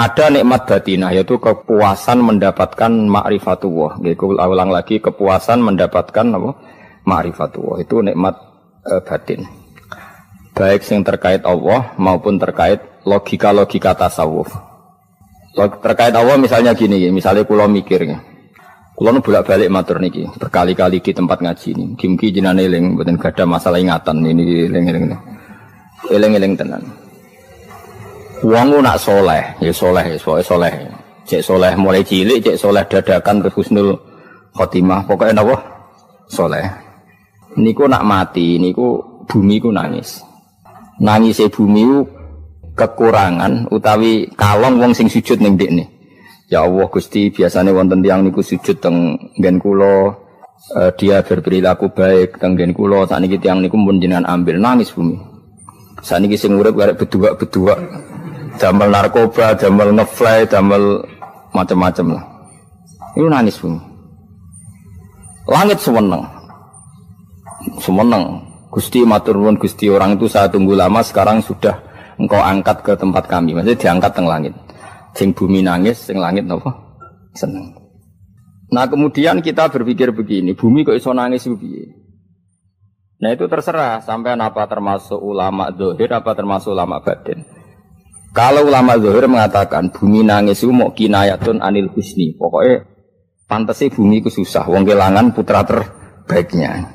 Ada nikmat batinah, yaitu kepuasan mendapatkan ma'rifatullah. Yaitu ulang lagi, kepuasan mendapatkan apa? Ma'rifatullah. Itu nikmat batin. Baik yang terkait Allah maupun terkait logika-logika tasawuf. Terkait Allah misalnya gini, misalnya kula mikir, kula nu bolak-balik matur niki, berkali-kali di tempat ngaji ini. Mugi jenengan eling, mboten gadah masalah ingatan ini eling-eling. Eling-eling tenan. Wong nak soleh, ya soleh, soleh. Cek soleh mulai cilik, cek soleh dadakan terus husnul khotimah. Pokoknya napa? Soleh. Niku nak mati, niku bumi ku nangis. Nangise bumi ku kekurangan utawi kalong wong sing sujud ning ndekne. Ya Allah Gusti, biasane wonten tiyang niku sujud teng nggen kula, dia berperilaku baik teng nggen kula, sakniki tiyang niku mun jenengan ambil nangis bumi. Sakniki sing urip arek bedua-bedua. Damel narkoba, damel ngefly, damel macam-macam lah. Itu nangis bumi. Langit semeneng. Gusti matur nuwun Gusti, orang itu saya tunggu lama, sekarang sudah engkau angkat ke tempat kami. Maksudnya diangkat teng langit. Sing bumi nangis, sing langit apa? Seneng. Nah kemudian kita berpikir begini, bumi kok iso nangis piye? Nah itu terserah sampean apa termasuk ulama zahir apa termasuk ulama batin. Kalau ulama zahir mengatakan bumi nangis itu mau kinayatun anil husni. Pokoknya pantesi bumi itu susah, wong kelangan putra terbaiknya.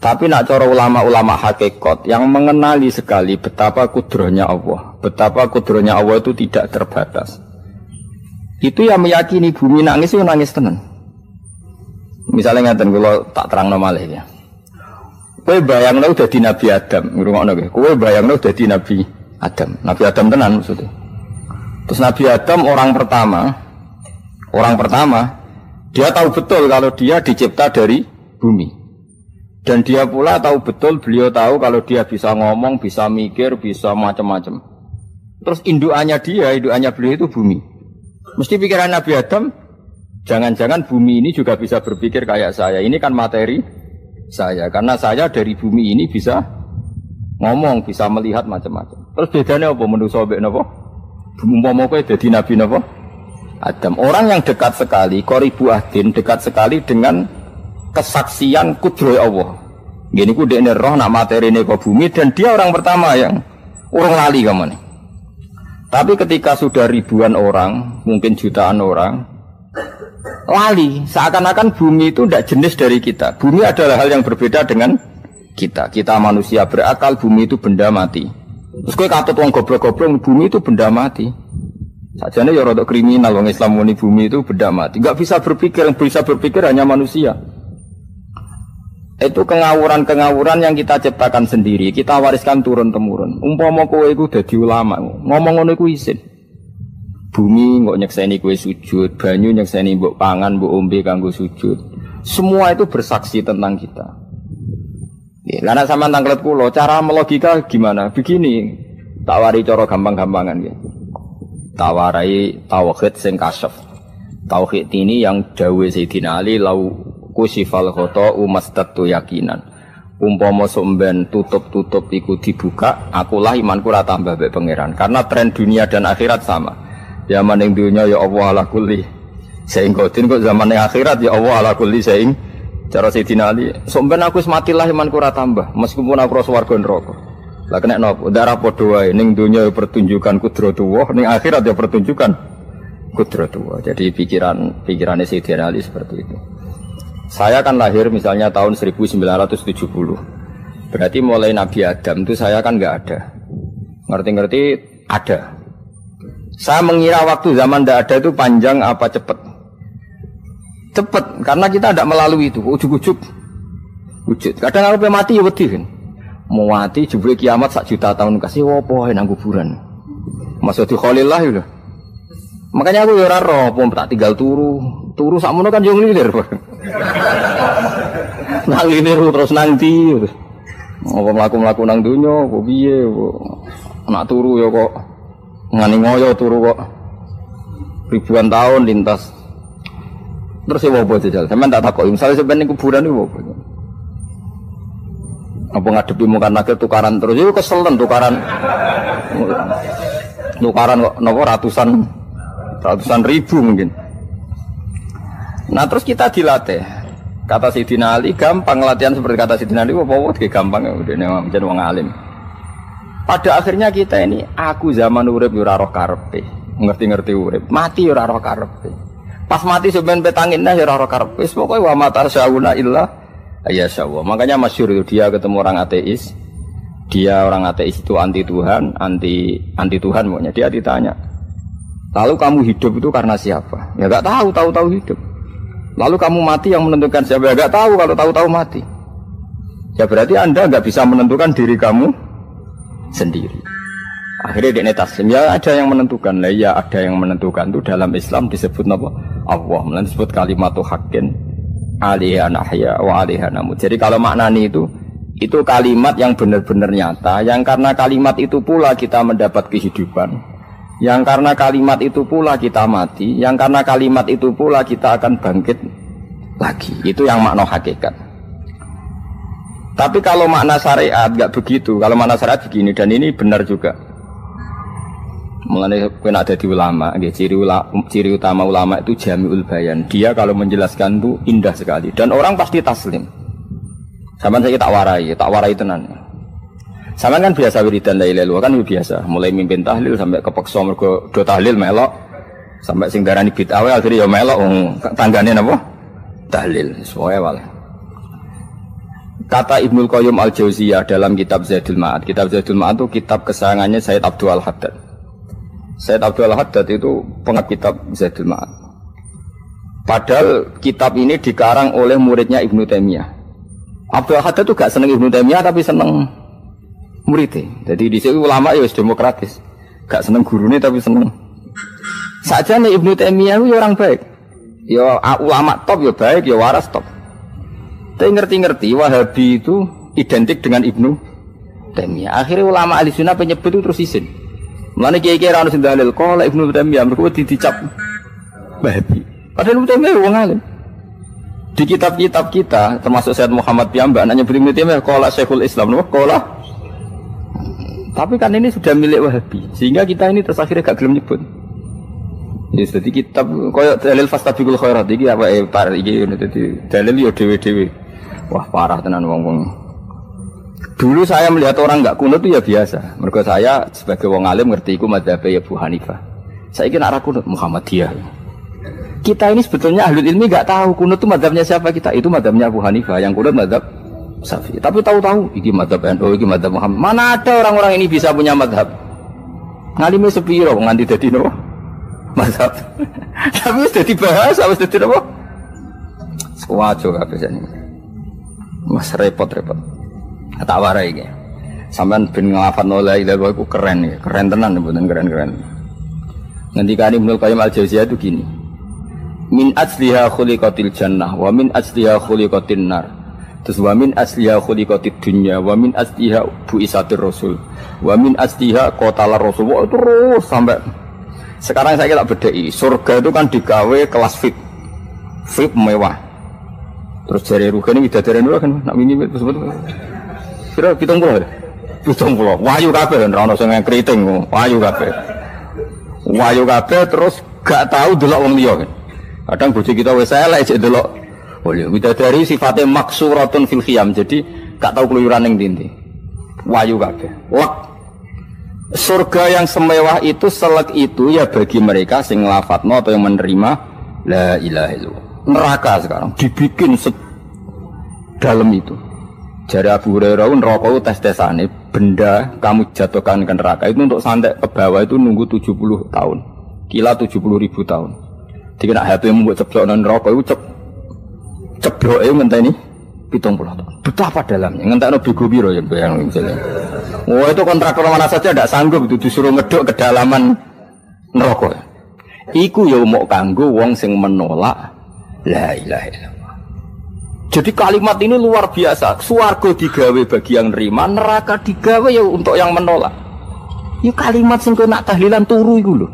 Tapi nak cara ulama-ulama hakikat yang mengenali sekali betapa kudrohnya Allah, betapa kudrohnya Allah itu tidak terbatas. Itu yang meyakini bumi nangis itu nangis tenan. Misalnya ngaten kalau tak terang malih ya. Kowe bayangno dadi Nabi Adam, ngrungokno kowe. Kowe bayangno dadi Nabi Nabi Adam tenan maksudnya. Terus Nabi Adam orang pertama, dia tahu betul kalau dia dicipta dari bumi. Dan dia pula tahu betul, beliau tahu kalau dia bisa ngomong, bisa mikir, bisa macam-macam. Terus indukannya beliau itu bumi. Mesti pikiran Nabi Adam, jangan-jangan bumi ini juga bisa berpikir kayak saya. Ini kan materi saya, karena saya dari bumi ini bisa ngomong, bisa melihat macam-macam. Terus bedanya apa manusa mbek napa? Umpama kowe dadi nabi napa? Adam. Orang yang dekat sekali, qoribu ahdin, dekat sekali dengan kesaksian kudroh Allah. Gini ku dekne roh nak materine kok bumi dan dia orang pertama yang urung lali kamane. Tapi ketika sudah ribuan orang, mungkin jutaan orang lali, seakan-akan bumi itu tidak jenis dari kita. Bumi adalah hal yang berbeda dengan kita. Kita manusia berakal, bumi itu benda mati. Terus kowe katut wong goblok-goblok, bumi itu benda mati. Sajane ya rada kriminal wong Islam muni bumi itu benda mati. Enggak bisa berpikir, yang bisa berpikir hanya manusia. Itu kengawuran-kengawuran yang kita ciptakan sendiri, kita wariskan turun-temurun. Umpama kowe iku dadi ulama, ngomong ngono iku isin. Bumi kok nyekseni kowe sujud, banyu nyekseni mbok pangan, mbok ombe kanggo sujud. Semua itu bersaksi tentang kita. Karena sama tanglet kulo, cara melogika gimana? Begini, tak wari cara gampang-gampangan ya. Tawarai tauhid sing kasyaf. Tauhid ini yang dawe Sayyidina Ali lau kusifal khoto umastatu yakinan. Umpama somben tutup-tutup iku dibuka, akulah imanku ora tambah mbek pangeran. Karena tren dunia dan akhirat sama. Zaman ning dunia ya Allah ala kulli saing kodin, kok zaman ning akhirat ya Allah ala kulli saing. Cara Sayyidina Ali, somben aku matilah imanku ora tambah, meskipun aku swarga neraka. Lah kena napa? Darah padha wae, ning donya ya pertunjukan kudratullah, ning akhirat ya pertunjukan kudratullah. Jadi pikirannya Sayyidina Ali seperti itu. Saya kan lahir misalnya tahun 1970. Berarti mulai Nabi Adam itu saya kan enggak ada. Ngerti-ngerti ada. Saya mengira waktu zaman enggak ada itu panjang apa cepat? Cepat, karena kita tidak melalui itu, ujuk-ujuk wujud. Kadang kalau mati ya wedi kan. Mau mati jebule kiamat 1 juta tahun kasih opo nang kuburan. Maksud di Khalillah itu. Makanya aku ya ora roh, tak tinggal turu sakmono kan yo nglilir. Nang nglilir terus nang ndi. Apa mlaku-mlaku nang donya, apa piye kok. Nak turu ya kok ngani ngoyo turu kok. Ribuan tahun lintas. Terus ya apa jajal? Sampeyan tak takoki, misale sampeyan ning kuburan iku apa? Apa ngadepi muka nakir tukaran terus? Itu kesel tukaran. Nukaran kok nopo ratusan ribu mungkin. Nah terus kita dilatih. Kata Sidina Ali gampang latihan seperti kata Sidina Ali. Apa gampang ya udah menjadi wong alim. Pada akhirnya kita ini aku zaman urip yo ora roh karepe. Ngerti-ngerti urip, mati yo ora roh karepe. Pas mati sampean petangina yo ora roh karepe. Pokoke wa matar sauna illa ayyasyallah. Makanya masyhur itu dia ketemu orang ateis. Dia orang ateis itu anti Tuhan, anti Tuhan pokoknya. Dia ditanya, lalu kamu hidup itu karena siapa? Ya gak tahu hidup. Lalu kamu mati yang menentukan siapa? Ya gak tahu, kalau tahu mati. Ya berarti Anda gak bisa menentukan diri kamu sendiri. Akhirnya dia taslim, ya ada yang menentukan. Lah ya ada yang menentukan itu dalam Islam disebut apa? Allah, disebut kalimatu haqqin alaiha nahya wa alaiha namut. Jadi kalau maknani itu kalimat yang benar-benar nyata, yang karena kalimat itu pula kita mendapat kehidupan, yang karena kalimat itu pula kita mati, yang karena kalimat itu pula kita akan bangkit lagi. Itu yang makna hakikat. Tapi kalau makna syariat nggak begitu. Kalau makna syariat begini, dan ini benar juga. Mengenai kena ada di ulama, ciri utama ulama itu jami'ul bayan. Dia kalau menjelaskan itu indah sekali, dan orang pasti taslim. Sama saya tak warai tenan. Sama kan biasa wiridan la ilaha illallah kan biasa, mulai mimpin tahlil sampai kepeksa mergo do tahlil melok, sampai sing darani bid'ah akhirnya ya melok tanggane napa? Tahlil. Semuanya wae. Kata Ibnul Qayyim Al-Jauziyah dalam kitab Zadul Ma'ad. Kitab Zadul Ma'ad itu kitab kesayangannya Sayyid Abdul Al-Haddad. Sayyid Abdul Al-Haddad itu pengarang kitab Zadul Ma'ad. Padahal kitab ini dikarang oleh muridnya Ibnu Taimiyah. Abdul Al-Haddad itu gak seneng Ibnu Taimiyah tapi seneng muridnya. Jadi di sini ulama ya demokratis. Gak seneng gurunya tapi seneng. Saja nih Ibnu Taimiyah itu orang baik. Ya ulama top ya baik, ya waras top. Tapi ngerti-ngerti Wahabi itu identik dengan Ibnu Taimiyah. Akhirnya ulama ahli sunnah penyebut itu terus izin. Mulane kiai-kiai ra ono sing dalil kala Ibnu Taimiyah mergo dicap Wahabi. Padahal Ibnu Taimiyah wong alim. Di kitab-kitab kita termasuk Syekh Muhammad piyambak nanya Ibnu Taimiyah kala Syekhul Islam nopo kala. Tapi kan ini sudah milik Wahabi sehingga kita ini terus akhirnya gak gelem nyebut. Ya jadi kitab koyo dalil fastabiqul khairat iki apa par iki dadi dalil yo dhewe-dhewe. Wah parah tenan wong-wong. Dulu saya melihat orang enggak kunut itu ya biasa. Mergo saya sebagai wong alim ngerti iku madzhab Abu Hanifah. Saiki nek ra kunut Muhammadiyah. Kita ini sebetulnya ahli ilmi enggak tahu kunut itu madzhabnya siapa kita. Itu madzhabnya Abu Hanifah, yang kunut madzhab Syafi'i. Tapi tahu-tahu iki madzhab NU, iki madzhab Muhammad. Mana ada orang-orang ini bisa punya madzhab? Ngalime sepiro nganti dadi nopo? Madzhab. Tapi wis dadi bahasa, wis dadi nopo? Wajo kabeh jane. Mas repot-repot. Tak warai iki. Sampeyan ben nglafadzno la ilaha illallah iku keren ya. Keren tenan mboten keren-keren. Ngendikane Ibnu Qayyim Al-Jauziyah itu gini. Min asliha khuliqatil jannah wa min asliha khuliqatin nar. Terus wa min asliha khuliqatid dunya wa min asliha bu'isatir rasul. Wa min asliha qatalar rasul. Wah, terus sampai sekarang saya tak bedai. Surga itu kan digawe kelas VIP. VIP mewah. Terus jari rugane widadari dulu kan nak wingi sebut. Kira 70. 70. Wayu kabeh ora ono sing kriting, wayu kabeh. Wayu kabeh terus gak tahu delok wong liya kan. Kadang bojo kita wis elek jek delok. Oh ya widadari sifatnya maksuratun fil khiyam. Jadi gak tahu keluyuran ning ndi. Wayu kabeh. Lek surga yang semewah itu selek itu ya bagi mereka sing nglafatno atau yang menerima la ilaha illallah. Neraka sekarang dibikin dalam itu. Jari Abu Hurairah neraka itu tes-tesane benda kamu jatuhkan ke neraka itu untuk sampai ke bawah itu nunggu 70 tahun. Kila 70.000 tahun. Dikira HP membuat ceblok nang neraka itu ceblok itu ngenteni 70 tahun. Betapa dalamnya ngentekno bego piro ya bayang misalnya. Oh itu kontraktor mana saja tidak sanggup itu disuruh ngedok kedalaman neraka. Iku ya mau kanggo wong sing menolak la ilaha illallah. Jadi kalimat ini luar biasa. Swarga digawe bagi yang nerima, neraka digawe ya untuk yang menolak. Itu kalimat sing kena tahlilan turu iku lho.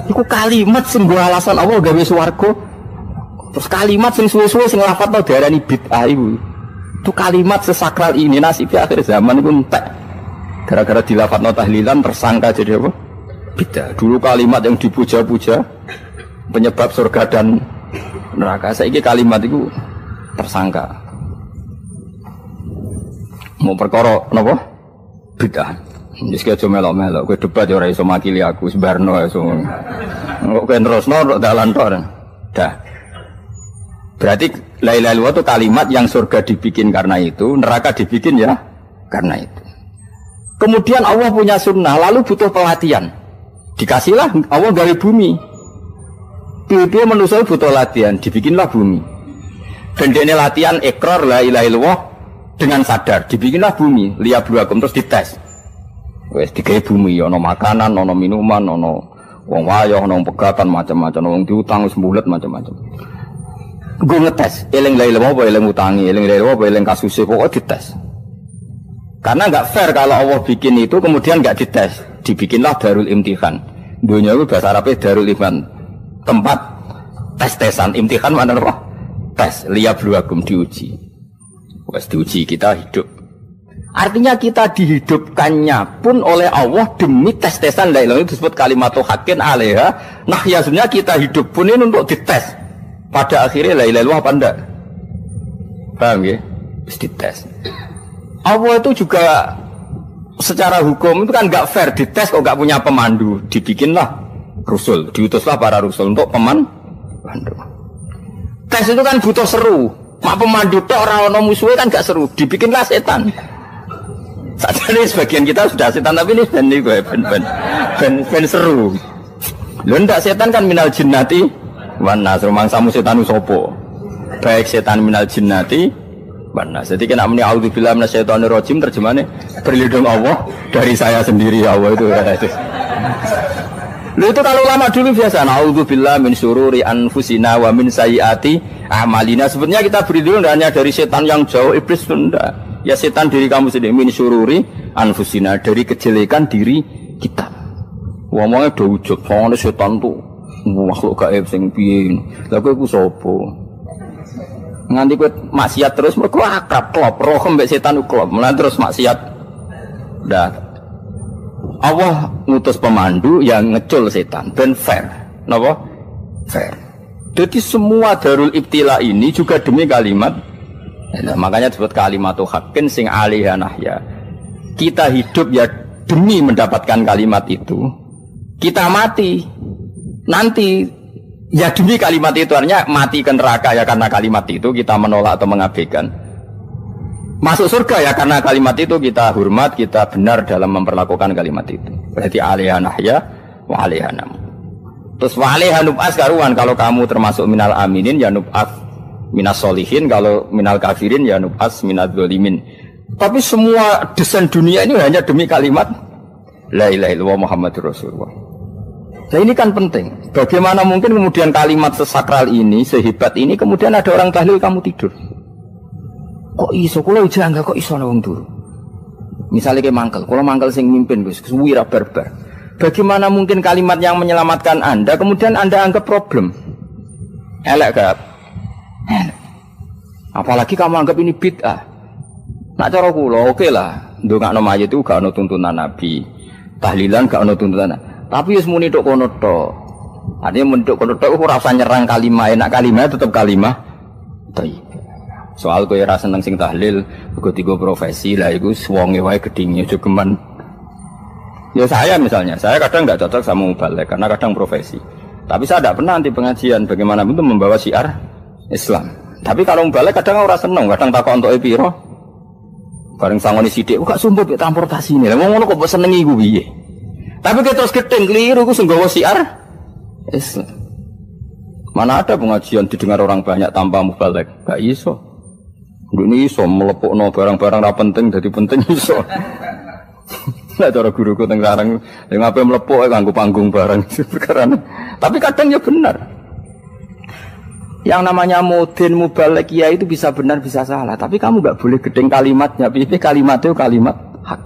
Iku kalimat sing nggo alasan Allah gawe swarga. Terus kalimat sing suwe-suwe sing lafadzno diarani bid'ah iku. Itu kalimat sesakral ini nasibnya akhir zaman iku entek. Gara-gara dilafadzno tahlilan tersangka jadi apa? bid'ah. Dulu kalimat yang dipuja-puja penyebab surga dan neraka. Saiki kalimat itu tersangka. Mau perkara napa? Bid'ah. Wis aja melok-melok, kowe debat ya ora iso makili aku sebarno iso. Kok kowe terusno kok dalan tok. Dah. Berarti la ilaha illallah itu kalimat yang surga dibikin karena itu, neraka dibikin ya karena itu. Kemudian Allah punya sunnah, lalu butuh pelatihan. Dikasihlah Allah gawe bumi. Piye-piye manusia butuh latihan, dibikinlah bumi. Dan ini latihan ikrar la ilaha illallah dengan sadar, dibikinlah bumi, liyabluwakum terus dites. Wes digawe bumi, ono makanan, ono minuman, ono wong wayah, ono pegatan macam-macam, ono diutang wis mbulet macam-macam. Gue ngetes, eling la ilaha apa eling utangi, eling la ilaha apa eling kasuse, pokoknya dites. Karena enggak fair kalau Allah bikin itu kemudian enggak dites. Dibikinlah darul imtihan. Dunia itu bahasa Arabnya darul imtihan. Tempat tes-tesan, imtihan mana apa? Tes, liyabluwakum diuji. Wes diuji kita hidup. Artinya kita dihidupkannya pun oleh Allah demi tes-tesan la ilaha itu disebut kalimatu haqqin 'alaiha. Nah, ya sebenarnya kita hidup pun ini untuk dites. Pada akhirnya la ilaha illallah apa enggak? Paham ya? Terus dites. Allah itu juga secara hukum itu kan enggak fair, dites kok enggak punya pemandu. Dibikinlah Rasul, diutuslah para Rasul untuk pemandu. Tes itu kan butuh seru. Mak pemandu tok ora ono musuhe kan enggak seru, dibikinlah setan. Sadane sebagian kita sudah setan tapi ini ben seru. Lho ndak setan kan minal jinnati wan nas, mangsamu setan sopo. Baik setan minal jinnati wan nas. Jadi kena muni auzubillahi minasyaitonir rajim terjemahane berlindung Allah dari saya sendiri ya Allah itu. Lho itu kalau lama dulu biasa auzubillahi min syururi anfusina wa min sayyiati a'malina. Sebenarnya kita berlindung hanya dari setan yang jauh, iblis itu enggak. Ya setan diri kamu sendiri, min syururi anfusina, dari kejelekan diri kita. Ngomongnya do ujug, soalnya setan tuh makhluk gaib sing piye. Lah kowe ku sapa? Nganti kowe maksiat terus mergo akrab klop, roh mbek setan ku klop, mulai terus maksiat. Dah. Allah ngutus pemandu yang ngecul setan ben fair. Napa? Fair. Jadi semua darul ibtila ini juga demi kalimat. Nah, makanya disebut kalimatu haqqin sing 'alaiha nahya. Kita hidup ya demi mendapatkan kalimat itu. Kita mati nanti ya demi kalimat itu, artinya mati ke neraka ya karena kalimat itu kita menolak atau mengabaikan. Masuk surga ya karena kalimat itu kita hormat, kita benar dalam memperlakukan kalimat itu. Berarti 'alaiha nahya wa 'alaiha nam. Terus wa 'alaiha nub'as karuan, kalau kamu termasuk minal aminin ya nub'as minas solihin, kalau minal kafirin ya nub'as minaz zalimin. Tapi semua desain dunia ini hanya demi kalimat la ilaha illallah Muhammadur Rasulullah. Nah ini kan penting. Bagaimana mungkin kemudian kalimat sesakral ini, sehebat ini, kemudian ada orang tahlil kamu tidur. Kok iso kula janggal kok iso ana wong turu. Misalnya kayak mangkel, kalau mangkel sing mimpin Gus, wira barbar. Bagaimana mungkin kalimat yang menyelamatkan Anda kemudian Anda anggap problem? Elek gak? Apalagi kamu anggap ini bid'ah. Nak cara kula oke lah, ndongakno mayit itu gak ono tuntunan Nabi. Tahlilan gak ono tuntunan. Tapi wis muni tok kono tok. Artinya muni tok kono tok ora usah nyerang kalimah, enak kalimah tetap kalimah thayyib. Soal kowe ora seneng sing tahlil, uga tiga profesi lah iku wonge wae gedhinge aja geman. Ya saya misalnya, saya kadang enggak cocok sama mubalek karena kadang profesi. Tapi saya tidak pernah anti pengajian bagaimana itu membawa syiar Islam. Tapi kalau mubalek kadang ora seneng, kadang takon entuk piro. Bareng sangoni sithik kok sumpah mek transportasi ini. Lah ngono kok mbok senengi iku piye? Tapi kita terus gedeng keliru ku sing gawa syiar Islam. Mana ada pengajian didengar orang banyak tanpa mubalek? Gak iso. Ini iso melepukno barang-barang ra penting dadi penting iso. Lah cara guruku teng sareng yang ape melepuk kanggo panggung barang perkara. Tapi kadang ya benar. Yang namanya mudin mubalek ya itu bisa benar bisa salah, tapi kamu enggak boleh gedeng kalimatnya. Pilih kalimat itu kalimat hak.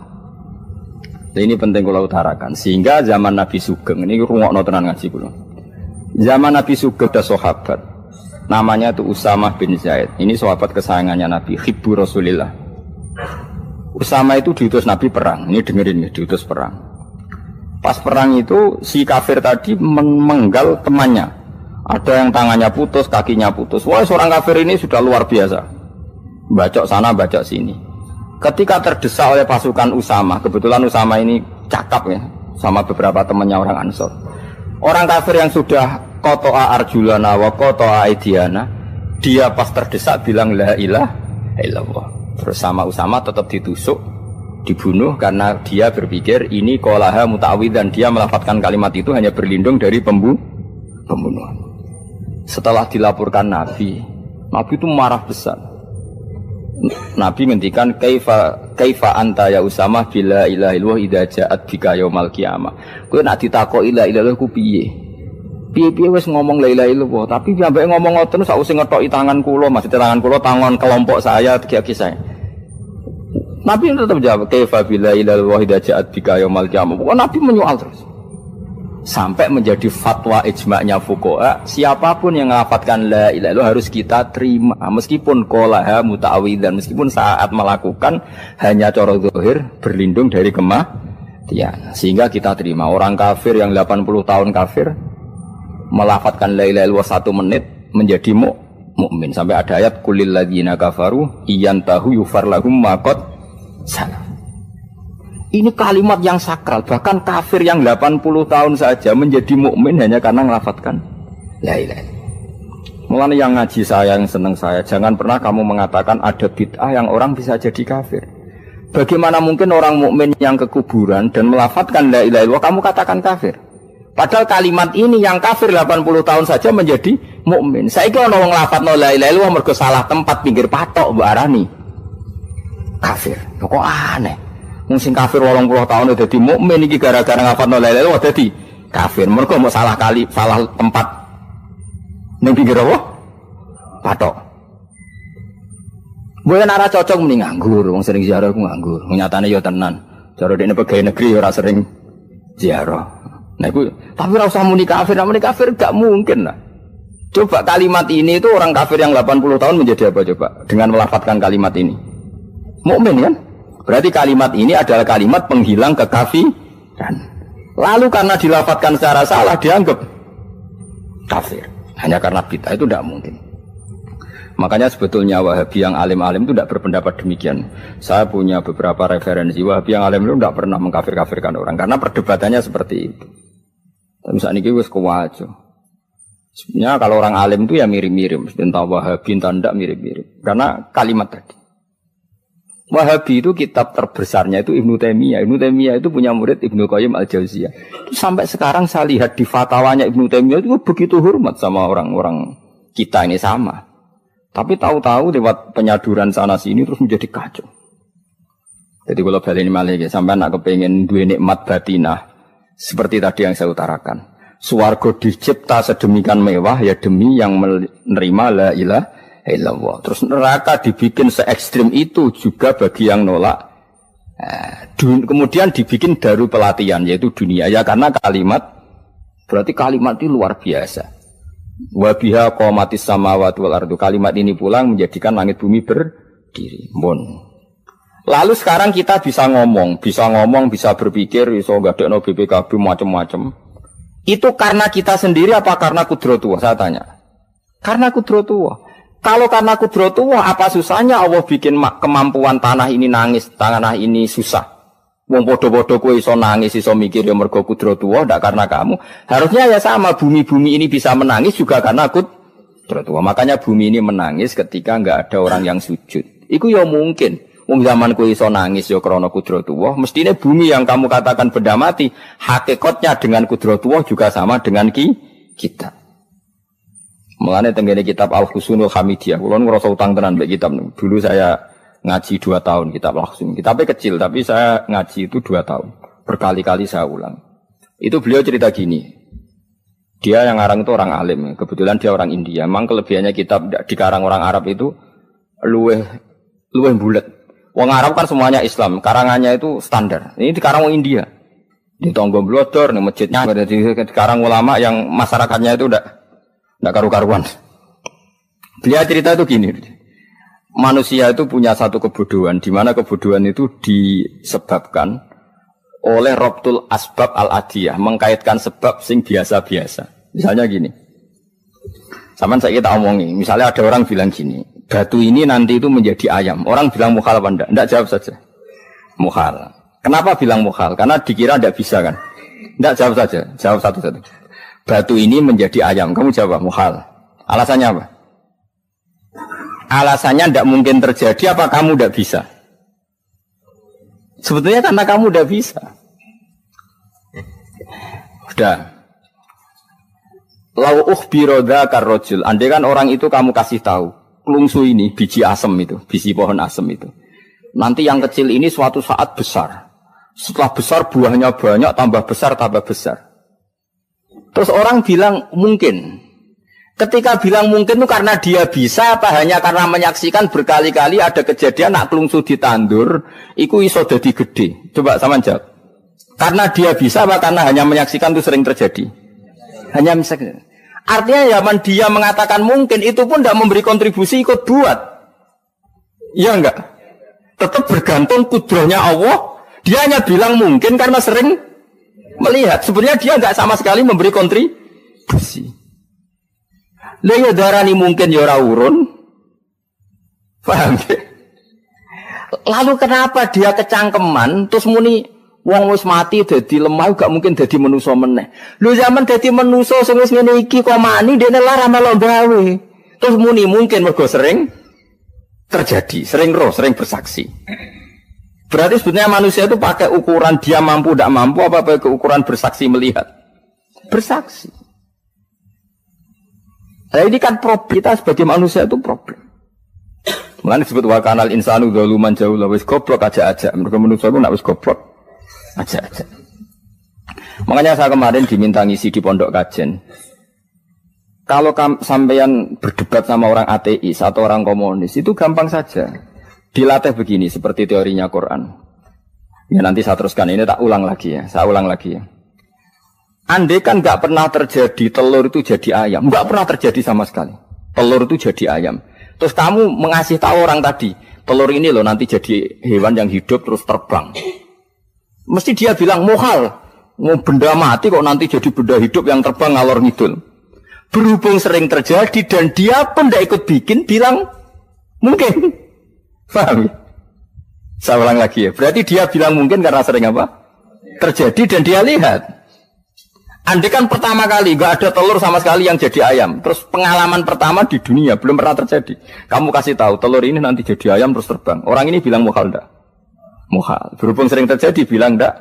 Nah, ini penting kula utarakan. Sehingga zaman Nabi Sugeng ini rungokno tenan ngaji kula. Zaman Nabi Sugeng ada sahabat namanya itu Usamah bin Zaid. Ini sahabat kesayangannya Nabi, hibbu Rasulillah. Usama itu diutus Nabi perang. Ini dengerin ya, diutus perang. Pas perang itu si kafir tadi menggal temannya. Ada yang tangannya putus, kakinya putus. Wah, seorang kafir ini sudah luar biasa. Bacok sana, bacok sini. Ketika terdesak oleh pasukan Usama, kebetulan Usama ini cakap ya, sama beberapa temannya orang Ansor. Orang kafir yang sudah kotoa arjulana wa kotoa aidiana, dia pas terdesak bilang la ilaha illallah. Terus sama Usama tetap ditusuk, dibunuh karena dia berpikir ini qolaha muta'awwidzan, dia melafadzkan kalimat itu hanya berlindung dari pembunuhan. Setelah dilaporkan Nabi itu marah besar. Nabi ngendikan kaifa anta ya Usama bila ilaha illallah idza ja'at bika yaumal qiyamah. Kowe nek ditakoki la ilaha illallah ku piye? Piye-piye wis ngomong la ilaha illallah, tapi sampai ngomong ngoten sakwise ngethoki tangan kula, maksudnya tangan kula tangan kelompok saya, tiga-tiga saya. Nabi tetap jawab kaifa bila ilaha illallah idza ja'at bika yaumal qiyamah. Pokoknya Nabi menyoal terus. Sampai menjadi fatwa ijma'nya fuqaha, siapapun yang melafadzkan la ilaha illallah harus kita terima meskipun qolaha muta'awwidzan, meskipun saat melakukan hanya cara zahir berlindung dari kematian, sehingga kita terima. Orang kafir yang 80 tahun kafir melafadzkan la ilaha illallah 1 menit menjadi mukmin. Sampai ada ayat qulil ladzina kafaru iyantahu yufar lahum ma qad salaf. Ini kalimat yang sakral, bahkan kafir yang 80 tahun saja menjadi mukmin hanya karena melafadzkan la ilaha illallah. Mulane yang ngaji saya, yang seneng saya, jangan pernah kamu mengatakan ada bid'ah yang orang bisa jadi kafir. Bagaimana mungkin orang mukmin yang ke kuburan dan melafadzkan la ilaha illallah kamu katakan kafir? Padahal kalimat ini yang kafir 80 tahun saja menjadi mukmin. Saiki ana wong nglafadzno la ilaha illallah mergo salah tempat pinggir patok mbok arani kafir. Kok aneh. Sing kafir 80 tahun udah dadi mukmin iki gara-gara ngafalno la ilaha illallah dadi kafir. Mergo mau salah tempat ning pinggir apa? Patok. Mboten ora cocok muni nganggur, wong sering ziarah ku nganggur. Nyatane ya tenan. Cara dekne pegawai negeri ora sering ziarah. Nah iku tapi ora usah muni kafir gak mungkin lah. Coba kalimat ini itu orang kafir yang 80 tahun menjadi apa coba dengan melafadzkan kalimat ini? Mukmin kan? Berarti kalimat ini adalah kalimat penghilang kekafiran. Lalu karena dilafadzkan secara salah dianggap kafir. Hanya karena bid'ah itu tidak mungkin. Makanya sebetulnya Wahabi yang alim-alim itu tidak berpendapat demikian. Saya punya beberapa referensi Wahabi yang alim itu tidak pernah mengkafir-kafirkan orang karena perdebatannya seperti itu. Misalnya ini wis kuwajo. Sebenarnya kalau orang alim itu ya mirip-mirip, entah Wahabi entah tidak mirip-mirip. Karena kalimat tadi. Wahabi itu kitab terbesarnya itu Ibnu Taimiyah. Ibnu Taimiyah itu punya murid Ibnu Qayyim Al-Jauziyah. Sampai sekarang saya lihat di fatwanya Ibnu Taimiyah itu begitu hormat sama orang-orang kita ini sama. Tapi tahu-tahu lewat penyaduran sana sini terus menjadi kacau. Jadi kalau balik ini malah sampai nak kepengen dua nikmat batinah seperti tadi yang saya utarakan. Swarga dicipta sedemikian mewah ya demi yang menerima la ilaha illallah. Terus neraka dibikin se ekstrim itu juga bagi yang nolak. Kemudian dibikin daru pelatihan yaitu dunia ya karena kalimat berarti kalimat itu luar biasa. Wa biha qamatis samawati wal ardu. Kalimat ini pulang menjadikan langit bumi berdiri. Lalu sekarang kita bisa ngomong, bisa berpikir, bisa ngadekno BPKB macam-macam. Itu karena kita sendiri apa karena kudratullah? Saya tanya. Karena kudratullah. Kalau karena kudratullah, apa susahnya Allah bikin kemampuan tanah ini nangis, tanah ini susah. Wong podo-podo kowe iso nangis, iso mikir ya mergo kudratullah, ndak karena kamu. Harusnya ya sama, bumi-bumi ini bisa menangis juga karena kudratullah. Makanya bumi ini menangis ketika enggak ada orang yang sujud. Iku ya mungkin. Wong zaman kowe iso nangis ya krana kudratullah, mestine bumi yang kamu katakan benda mati, hakikatnya dengan kudratullah juga sama dengan kita. Mulane tenggene kitab Al-Husunul Hamidiyah, kula ngrasa utang tenan mbek kitab. Dulu saya ngaji 2 tahun kitab Al-Husun. Kitabnya kecil tapi saya ngaji itu 2 tahun. Berkali-kali saya ulang. Itu beliau cerita gini. Dia yang ngarang itu orang alim, kebetulan dia orang India. Memang kelebihannya kitab dikarang orang Arab itu luweh bulet. Wong Arab kan semuanya Islam, karangannya itu standar. Ini dikarang wong India. Di Tonggo Blodor, di masjidnya, dikarang ulama yang masyarakatnya itu tidak karu-karuan. Beliau cerita itu gini, manusia itu punya satu kebodohan, di mana kebodohan itu disebabkan oleh robtul asbab al-adiyah, mengkaitkan sebab sing biasa-biasa. Misalnya gini, sama saya kita omongi, misalnya ada orang bilang gini, batu ini nanti itu menjadi ayam. Orang bilang mukhal apa enggak? Enggak, jawab saja. Mukhal. Kenapa bilang mukhal? Karena dikira enggak bisa kan? Enggak, jawab saja. Jawab satu-satu. Batu ini menjadi ayam. Kamu jawab mukhal. Alasannya apa? Alasannya enggak mungkin terjadi apa kamu enggak bisa? Sebetulnya karena kamu udah bisa. Udah. Lau ukhbiro dzakar rajul. Andai kan orang itu kamu kasih tahu, klungsu ini biji asem itu, biji pohon asem itu. Nanti yang kecil ini suatu saat besar. Setelah besar buahnya banyak, tambah besar, tambah besar. Terus orang bilang mungkin. Ketika bilang mungkin itu karena dia bisa apa hanya karena menyaksikan berkali-kali ada kejadian nak klungsu ditandur iku iso dadi gede. Coba sama jawab. Karena dia bisa apa karena hanya menyaksikan itu sering terjadi? Hanya misalnya. Artinya zaman dia mengatakan mungkin itu pun tidak memberi kontribusi ikut buat. Iya enggak? Tetap bergantung kudrahnya Allah. Dia hanya bilang mungkin karena sering melihat. Sebenarnya dia enggak sama sekali memberi kontribusi. Lah ya darani mungkin ya ora urun. Paham ya? Lalu kenapa dia kecangkeman terus muni wong wis mati dadi lemah gak mungkin dadi manusa meneh. Lho zaman dadi manusa sing wis ngene iki kok mani dene lara melo gawe. Terus muni mungkin mergo sering terjadi, sering roh, sering bersaksi. Berarti sebetulnya manusia itu pakai ukuran dia mampu tidak mampu apa pakai ukuran bersaksi melihat. Bersaksi. Nah ini kan problem kita sebagai manusia itu problem. Mulane disebut wa kanal insanu zaluman jahula wis goblok aja-aja. Mergo manusia itu nak wis goblok aja-aja. Makanya saya kemarin diminta ngisi di pondok kajen. Kalau sampeyan berdebat sama orang ateis atau orang komunis itu gampang saja. Dilatih begini seperti teorinya Quran. Ya nanti saya teruskan ini tak ulang lagi ya. Saya ulang lagi ya. Andai kan nggak pernah terjadi telur itu jadi ayam, nggak pernah terjadi sama sekali. Telur itu jadi ayam. Terus kamu mengasih tahu orang tadi, telur ini loh nanti jadi hewan yang hidup terus terbang. Mesti dia bilang mukhal, benda mati kok nanti jadi benda hidup yang terbang ngalor ngidul. Berhubung sering terjadi dan dia pun tidak ikut bikin, bilang mungkin. Paham? Saya ulang lagi ya. Berarti dia bilang mungkin karena sering apa? Terjadi dan dia lihat. Andai kan pertama kali gak ada telur sama sekali yang jadi ayam, terus pengalaman pertama di dunia belum pernah terjadi. Kamu kasih tahu telur ini nanti jadi ayam terus terbang. Orang ini bilang mukhal enggak? Mukhal. Berhubung sering terjadi bilang enggak?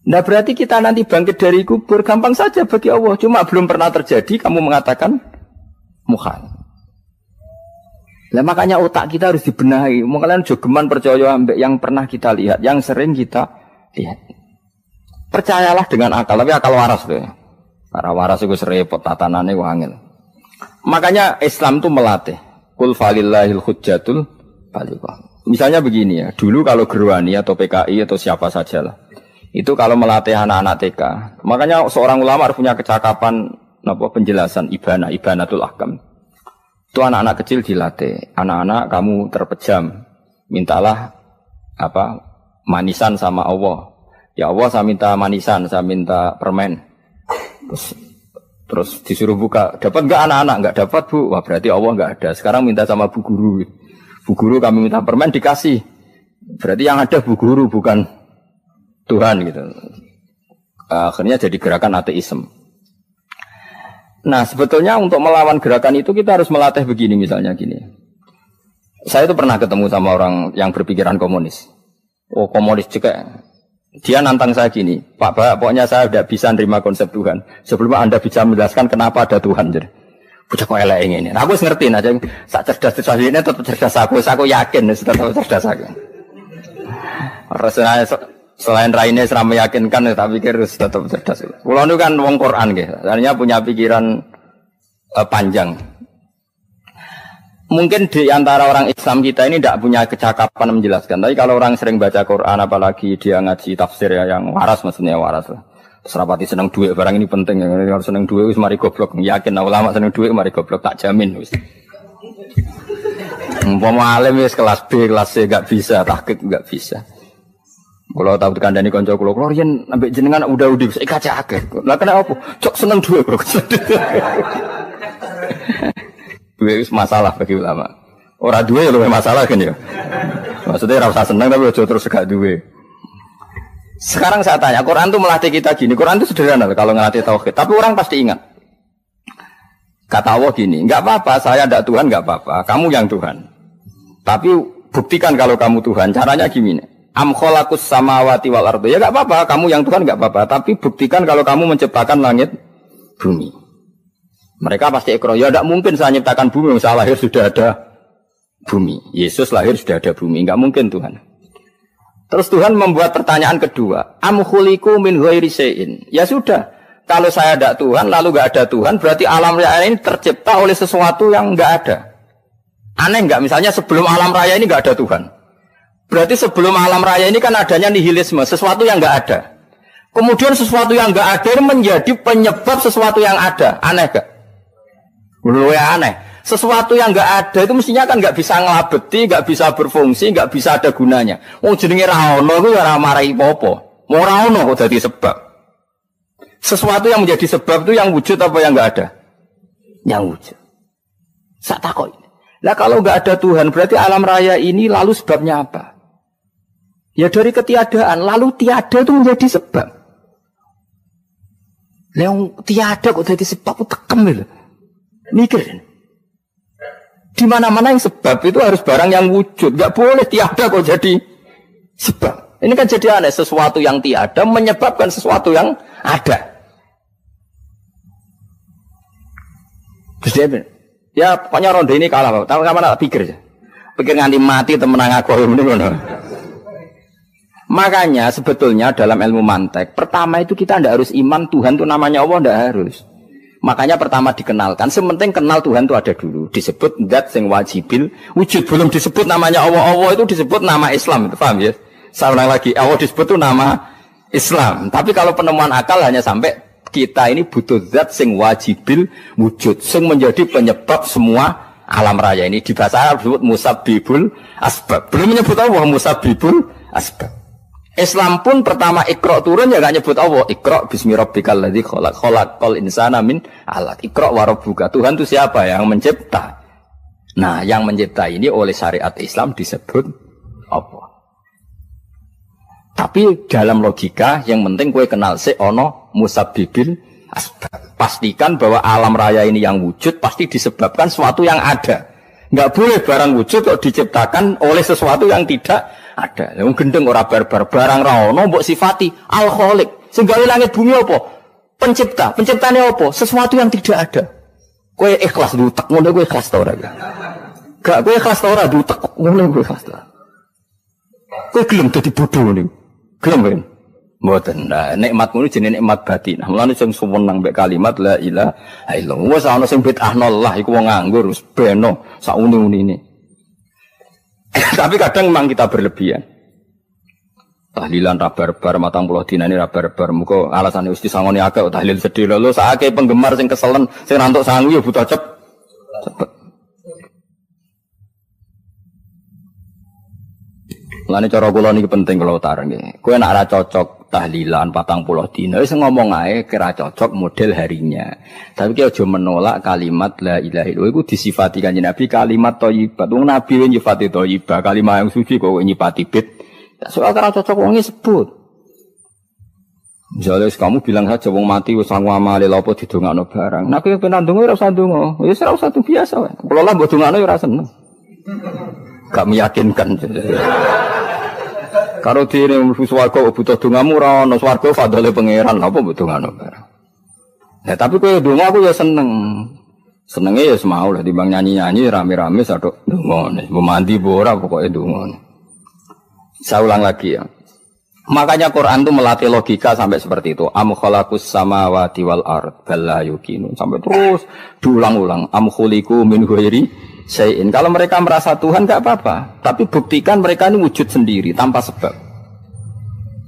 Nah berarti kita nanti bangkit dari kubur gampang saja bagi Allah. Cuma belum pernah terjadi kamu mengatakan mukhal. Nah makanya otak kita harus dibenahi. Makanya jogeman percaya ambek yang pernah kita lihat, yang sering kita lihat. Percayalah dengan akal, tapi akal waras deh. Karena waras itu serepot tatanannya wangil. Makanya Islam itu melatih. Qul falillahil hujjatul balighah. Misalnya begini ya, dulu kalau Gerwani atau PKI atau siapa sajalah, itu kalau melatih anak-anak TK, makanya seorang ulama harus punya kecakapan penjelasan ibanatul ahkam. Itu anak-anak kecil dilatih. Anak-anak kamu terpejam, mintalah manisan sama Allah. Ya Allah saya minta manisan, saya minta permen. Terus disuruh buka, dapat enggak anak-anak? Enggak dapat bu, wah berarti Allah enggak ada. Sekarang minta sama bu guru. Bu guru kami minta permen dikasih. Berarti yang ada bu guru bukan Tuhan gitu. Akhirnya jadi gerakan ateisme. Nah sebetulnya untuk melawan gerakan itu kita harus melatih begini misalnya gini. Saya itu pernah ketemu sama orang yang berpikiran komunis. Oh komunis juga. Dia nantang saya gini, Pak, pokoknya saya tidak bisa nerima konsep Tuhan. Sebelum Anda bisa menjelaskan kenapa ada Tuhan. Jadi, bocah kok elek ini. Nah, aku ngerti aja, sak cerdas ini tetap cerdas aku yakin, tetap cerdas aku. Rasanya selain raine serama meyakinkan, tak pikir tetap cerdas. Kulo itu kan wong Quran gitu, artinya punya pikiran panjang. Mungkin di antara orang Islam kita ini tidak punya kecakapan menjelaskan. Tapi kalau orang sering baca Quran, apalagi dia ngaji tafsir ya, yang waras maksudnya waras lah. Serapati seneng duit, barang ini penting. Kalau seneng duit, mari goblok. Yakin ulama seneng duit, mari goblok. Tak jamin. Umpama alim kelas B, kelas C gak bisa, tahqiq gak bisa. Kalau tahu kandhani kanca kula riyen ambek jenengan udah-udi saya kaca akeh. Lah kena apa? Cok seneng duwe, Bro. Duwe wis masalah bagi ulama. Ora duwe ya luwih masalah kan ya. Maksudnya ora usah seneng tapi aja terus gak duwe. Sekarang saya tanya, Quran itu melatih kita gini. Quran itu sederhana kalau ngelatih tauhid, tapi orang pasti ingat. Kata Allah gini, enggak apa-apa, saya tidak Tuhan, enggak apa-apa. Kamu yang Tuhan. Tapi buktikan kalau kamu Tuhan. Caranya gini. Am khalaqus samawati wal ardi. Ya enggak apa-apa, kamu yang Tuhan enggak apa-apa, tapi buktikan kalau kamu menciptakan langit bumi. Mereka pasti ikrar, ya enggak mungkin saya menciptakan bumi, saya lahir sudah ada bumi. Yesus lahir sudah ada bumi, enggak mungkin Tuhan. Terus Tuhan membuat pertanyaan kedua, am khuliqu min ghairi syai'in. Ya sudah, kalau saya tidak Tuhan lalu enggak ada Tuhan, berarti alam raya ini tercipta oleh sesuatu yang enggak ada. Aneh enggak? Misalnya sebelum alam raya ini enggak ada Tuhan. Berarti sebelum alam raya ini kan adanya nihilisme, sesuatu yang enggak ada. Kemudian sesuatu yang enggak ada ini menjadi penyebab sesuatu yang ada. Aneh enggak? Luwih aneh. Sesuatu yang enggak ada itu mestinya kan enggak bisa ngelabeti, enggak bisa berfungsi, enggak bisa ada gunanya. Wong jenenge ra ono iku ya ora marai apa-apa. Mau ra ono kok dadi sebab. Sesuatu yang menjadi sebab itu yang wujud apa yang enggak ada? Yang wujud. Sak takok. Lah kalau enggak ada Tuhan berarti alam raya ini lalu sebabnya apa? Ya dari ketiadaan, lalu tiada itu menjadi sebab. Yang tiada kok jadi sebab tekem lho. Mikir. Di mana-mana yang sebab itu harus barang yang wujud. Gak boleh tiada kok jadi sebab. Ini kan jadi aneh. Sesuatu yang tiada menyebabkan sesuatu yang ada. Terus dia bilang, ya pokoknya ronde ini kalah. Tahu kapan tak pikir aja. Pikir nganti mati temenang aku. Makanya sebetulnya dalam ilmu mantek, pertama itu kita tidak harus iman Tuhan itu namanya Allah, tidak harus. Makanya pertama dikenalkan, sementing kenal Tuhan itu ada dulu. Disebut zat sing wajibil wujud, belum disebut namanya Allah. Allah itu disebut nama Islam, itu paham ya? Saya ulang lagi, Allah disebut itu nama Islam. Tapi kalau penemuan akal hanya sampai kita ini butuh zat sing wajibil wujud, sing menjadi penyebab semua alam raya ini. Di bahasa Arab disebut musabbibul asbab. Belum menyebut Allah musabbibul asbab. Islam pun pertama Iqra turun ya gak nyebut Allah. Iqra bismi rabbikal ladzi khalaq, khalaqal insana min 'alaq. Iqra wa rabbuka. Tuhan itu siapa yang mencipta? Nah, yang mencipta ini oleh syariat Islam disebut Allah. Tapi dalam logika yang penting kowe kenal sik ana musabbibil asbab. Pastikan bahwa alam raya ini yang wujud pasti disebabkan sesuatu yang ada. Enggak boleh barang wujud kok diciptakan oleh sesuatu yang tidak ada. Yang gendeng ora barbar barang ra ono mbok sifati al khaliq. Sing gawe langit bumi apa? Pencipta. Penciptane apa? Sesuatu yang tidak ada. Kowe ikhlas dutek ngono kowe ikhlas ta ora? Gak kowe ikhlas ta ora dutek ngono kowe ikhlas ta. Kowe gelem dadi bodho niku. Gelem kan? Mboten. Nah, nikmat ngono jenenge nikmat batin. Nah, mulane sing suwenang mbek kalimat la ilaha illallah. Wes ana sing bid'ahnallah iku wong nganggur wis beno sak uni-unine. Tapi kadang memang kita berlebihan. Tahlilan rabar-bar matang puluh dina ini rabar-bar. Muka alasan wis disangoni akeh tahlil sedih lho. Saake penggemar sing keselen sing rantuk sangu ya butuh cepet. Lane cara kula niki penting kula utara nggih. Kowe nek ora cocok tahlilan 40 dina wis ngomong ae kira cocok model harinya. Tapi ki aja menolak kalimat la ilaha illallah iku disifati Kanjeng Nabi kalimat thayyibat. Wong Nabi nyifati thayyibah, kalimat yang suci kok nyifati bid. Soal kira cocok wong sebut. Misalnya kamu bilang saja wong mati wis sangu amale lha apa didongakno barang. Nek kowe pengen ndonga ora usah ndonga. Wis ora usah biasa wae. Kula lah mbok dongakno ya ora seneng. Gak meyakinkan. Karo dene mlebu swarga butuh dongamu ora ono swarga fadhole pangeran apa mbok dongano bareng. Nah tapi kowe donga aku ya seneng. Senenge ya semau lah timbang nyanyi-nyanyi rame-rame sadok donga. Mbok mandi mbok ora pokoke donga. Saya ulang lagi ya. Makanya Quran itu melatih logika sampai seperti itu. Am khalaqus samawati wal ard bal la yuqinun. Sampai terus diulang-ulang. Am khuliqu min ghairi syai'in. Kalau mereka merasa Tuhan enggak apa-apa, tapi buktikan mereka ini wujud sendiri tanpa sebab.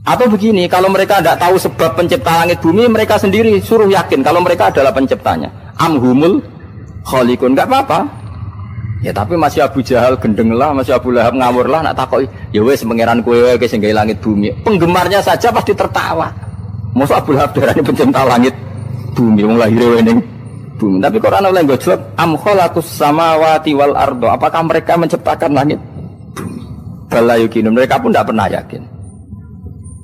Atau begini, kalau mereka tidak tahu sebab pencipta langit bumi, mereka sendiri suruh yakin kalau mereka adalah penciptanya. Am humul khaliqun, enggak apa-apa. Ya tapi masih Abu Jahal gendeng lah, masih Abu Lahab ngawur lah, nak takoki, ya wes pangeran kowe wae sing gawe langit bumi. Penggemarnya saja pasti tertawa. Mosok Abu Lahab darane pencipta langit bumi, wong lahir wae ning bumi. Tapi Quran oleh nggo jawab am khalaqus samawati wal ardo. Apakah mereka menciptakan langit bumi? Bala yukinun, mereka pun tidak pernah yakin.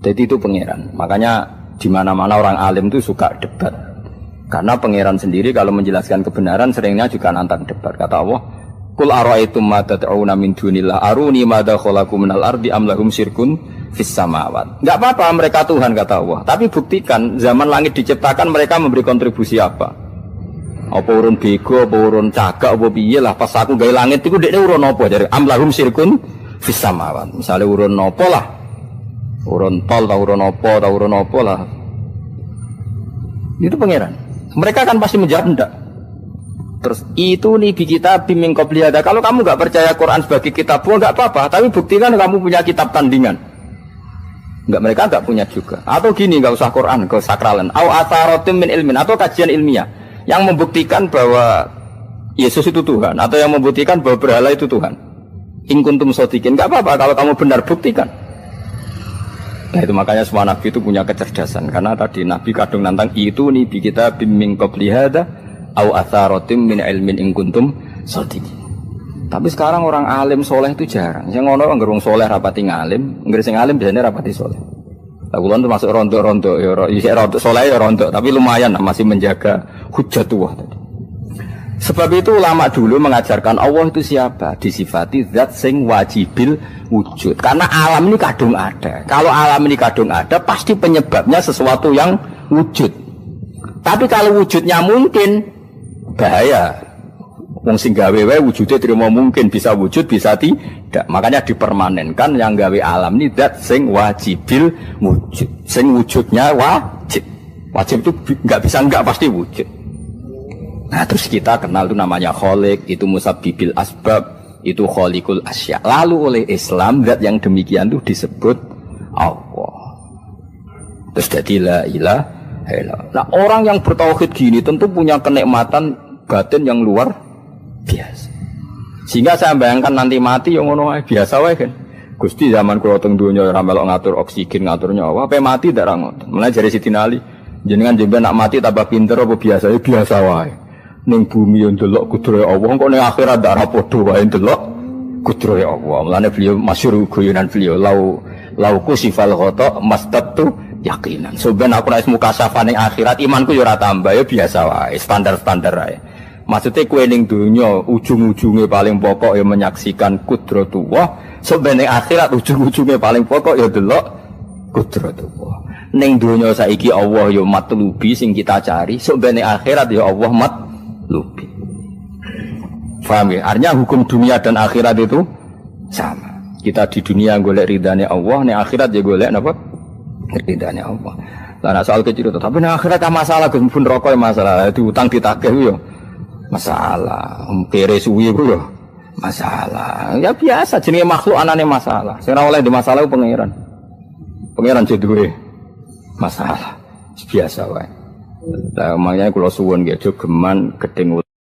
Jadi itu pangeran. Makanya di mana-mana orang alim itu suka debat. Karena pangeran sendiri kalau menjelaskan kebenaran seringnya juga nantang debat. Kata Allah, Qul ara'aytum ma tad'una min dunillah aruni madza khalaqu minal ardi am lahum syirkun fis samawat. Enggak apa-apa mereka Tuhan kata Allah, tapi buktikan zaman langit diciptakan mereka memberi kontribusi apa? Apa urun bego, apa urun cagak, apa piye lah pas aku gawe langit iku dekne urun apa jare am lahum syirkun fis samawat. Misale urun apa lah? Urun tol ta urun apa lah. Itu pangeran. Mereka kan pasti menjawab enggak. Terus itu nih bi kitab biming qoblihada. Kalau kamu nggak percaya Quran sebagai kitab, nggak apa-apa. Tapi buktikan kamu punya kitab tandingan. Nggak, mereka nggak punya juga. Atau gini, nggak usah Quran, ke sakralan. Au atharotim min ilmin, atau kajian ilmiah yang membuktikan bahwa Yesus itu Tuhan, atau yang membuktikan bahwa berhala itu Tuhan. In kuntum shodiqin, nggak apa-apa kalau kamu benar buktikan. Nah itu makanya semua nabi itu punya kecerdasan. Karena tadi nabi kadung nantang itu nih bi kitab biming qoblihada. Au atharatim min ilmin in kuntum shodiqin. Tapi sekarang orang alim soleh itu jarang. Yang ngono anggere wong soleh rapati ngalim, anggere sing alim biasanya rapati soleh. Lah kula termasuk rontok-rontok ya rontok soleh ya rontok, tapi lumayan lah, masih menjaga hujjatullah tadi. Sebab itu ulama dulu mengajarkan Allah itu siapa? Disifati zat sing wajibil wujud. Karena alam ini kadung ada. Kalau alam ini kadung ada, pasti penyebabnya sesuatu yang wujud. Tapi kalau wujudnya mungkin bahaya. Wong sing gawe wae wujude terima mungkin bisa wujud bisa tidak. Makanya dipermanenkan yang gawe alam ini zat sing wajibil wujud. Sing wujudnya wajib. Wajib itu enggak bisa enggak pasti wujud. Nah, terus kita kenal itu namanya khaliq, itu musabbibil asbab, itu khaliqul asya. Lalu oleh Islam zat yang demikian itu disebut Allah. Terus jadi la ilaha illallah. Nah, orang yang bertauhid gini tentu punya kenikmatan batin yang luar biasa. Sehingga saya bayangkan nanti mati yang ngono biasa wae kan. Gusti zaman kula teng donya ora melok ngatur oksigen, ngatur nyawa, apa mati ndak ra ngoten. Mulane jare Sidina Ali, jenengan jemben nak mati tambah pinter apa biasa? Ya biasa wae. Ning bumi yo ndelok kudrohe Allah, kok ning akhirat ndak ra padha wae ndelok kudrohe Allah. Mulane beliau masyhur guyonan beliau lau kusifal ghata mastatu yakinan. Sebenarnya aku nek mukasafah ning akhirat imanku yo ora tambah, ya biasa wae, standar-standar wae. Maksudnya kue ning dunya ujung-ujungnya paling pokok ya menyaksikan kudratullah. Sebenarnya akhirat ujung-ujungnya paling pokok ya delok kudratullah. Ning dunya saiki Allah ya matlubi sing kita cari. Sebenarnya akhirat ya Allah matlubi. Paham ya? Artinya hukum dunia dan akhirat itu sama. Kita di dunia golek ridhanya Allah, ning akhirat ya golek napa? Ridhanya Allah. Lah soal kecil itu, tapi ning akhirat masalah Gus pun rokok masalah, itu utang ditagih yo. Masalah, kere suwi ku lho. Masalah. Ya biasa jenenge makhluk anane masalah. Sing ora oleh di masalah ku pangeran. Pangeran duwe masalah. Biasa wae. Lah makanya kula suwun nggih aja geman gedeng